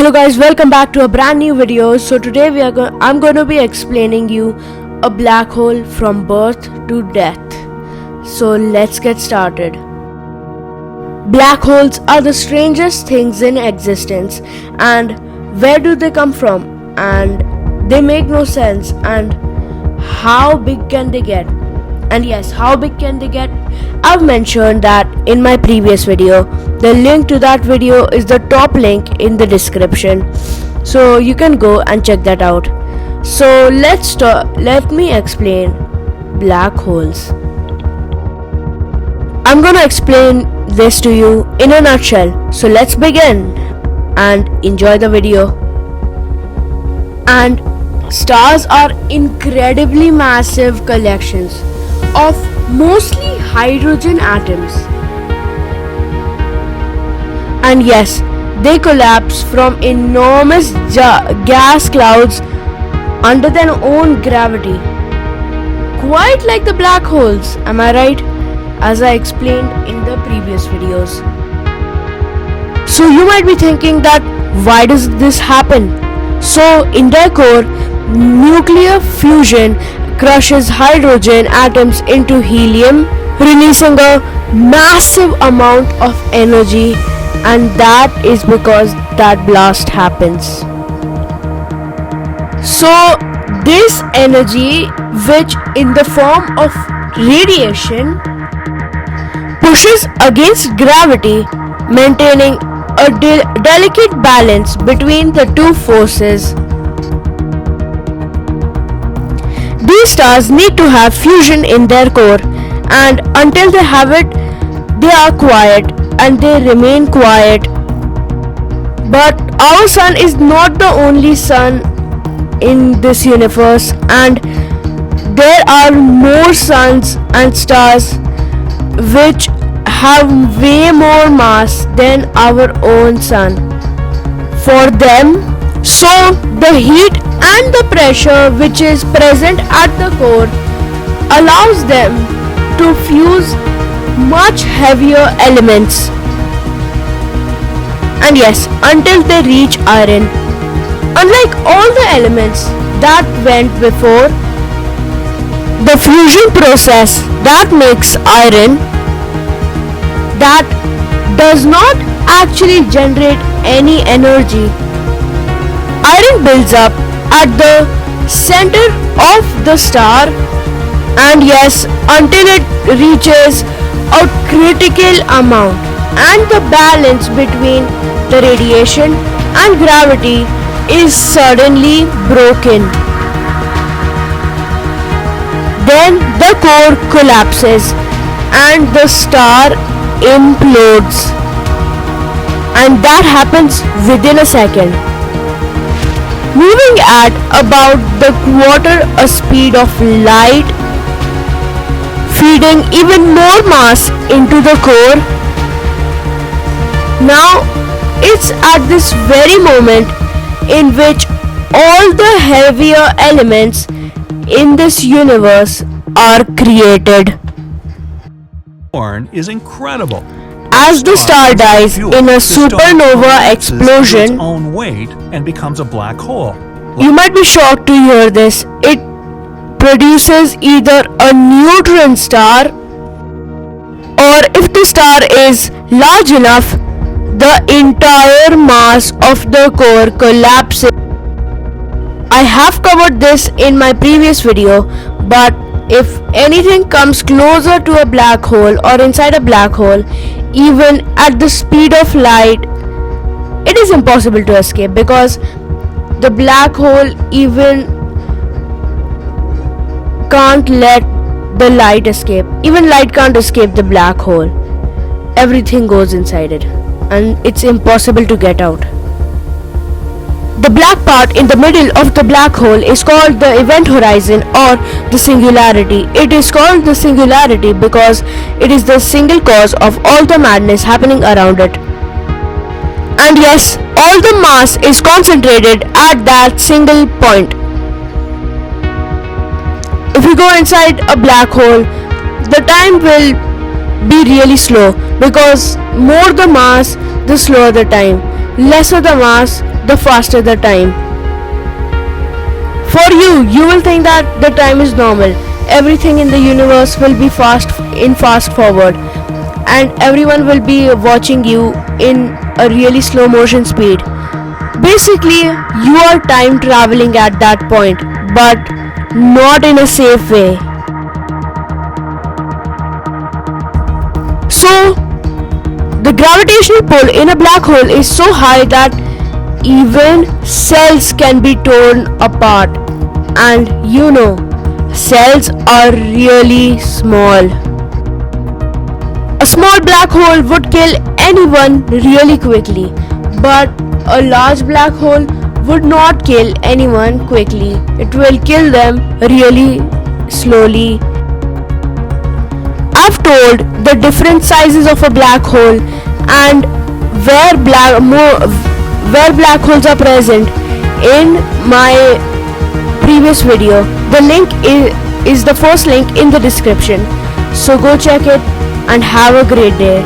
Hello guys, welcome back to a brand new video. So today I'm going to be explaining you a black hole from birth to death. So let's get started. Black holes are the strangest things in existence, and where do they come from? And they make no sense. And how big can they get? And yes, how big can they get? I've mentioned that in my previous video. The link to that video is the top link in the description, so you can go and check that out. So let me explain black holes. I'm gonna explain this to you in a nutshell. So let's begin and enjoy the video. And stars are incredibly massive collections of mostly hydrogen atoms. And yes, they collapse from enormous gas clouds under their own gravity. Quite like the black holes, am I right? As I explained in the previous videos. So you might be thinking that why does this happen? So in their core, nuclear fusion crushes hydrogen atoms into helium, releasing a massive amount of energy, and that is because that blast happens. So this energy, which in the form of radiation, pushes against gravity, maintaining a delicate balance between the two forces. These stars need to have fusion in their core, and until they have it, they are quiet and they remain quiet. But our sun is not the only sun in this universe, and there are more suns and stars which have way more mass than our own sun. For them, so the heat and the pressure which is present at the core allows them to fuse much heavier elements. And yes, until they reach iron. Unlike all the elements that went before, the fusion process that makes iron, that does not actually generate any energy. Iron builds up at the center of the star, and yes, until it reaches a critical amount, and the balance between the radiation and gravity is suddenly broken. Then the core collapses and the star implodes, and that happens within a second, moving at about the quarter a speed of light, feeding even more mass into the core. Now it's at this very moment in which all the heavier elements in this universe are created. Is incredible. As the star dies in a supernova explosion, its own weight and becomes a black hole. You might be shocked to hear this. It produces either a neutron star, or if the star is large enough, the entire mass of the core collapses. I have covered this in my previous video, but if anything comes closer to a black hole or inside a black hole, even at the speed of light, it is impossible to escape, because the black hole even can't let the light escape. Even light can't escape the black hole. Everything goes inside it, and it's impossible to get out. The black part in the middle of the black hole is called the event horizon or the singularity. It is called the singularity because it is the single cause of all the madness happening around it. And yes, all the mass is concentrated at that single point. If we go inside a black hole, the time will be really slow, because more the mass, the slower the time. Lesser the mass, the faster the time. For you will think that the time is normal. Everything in the universe will be fast forward, and everyone will be watching you in a really slow motion speed. Basically, you are time traveling at that point, but not in a safe way. So, the gravitational pull in a black hole is so high that even cells can be torn apart. And cells are really small. A small black hole would kill anyone really quickly, but a large black hole would not kill anyone quickly. It will kill them really slowly. I've told the different sizes of a black hole and where black holes are present in my previous video. The link is the first link in the description. So go check it and have a great day.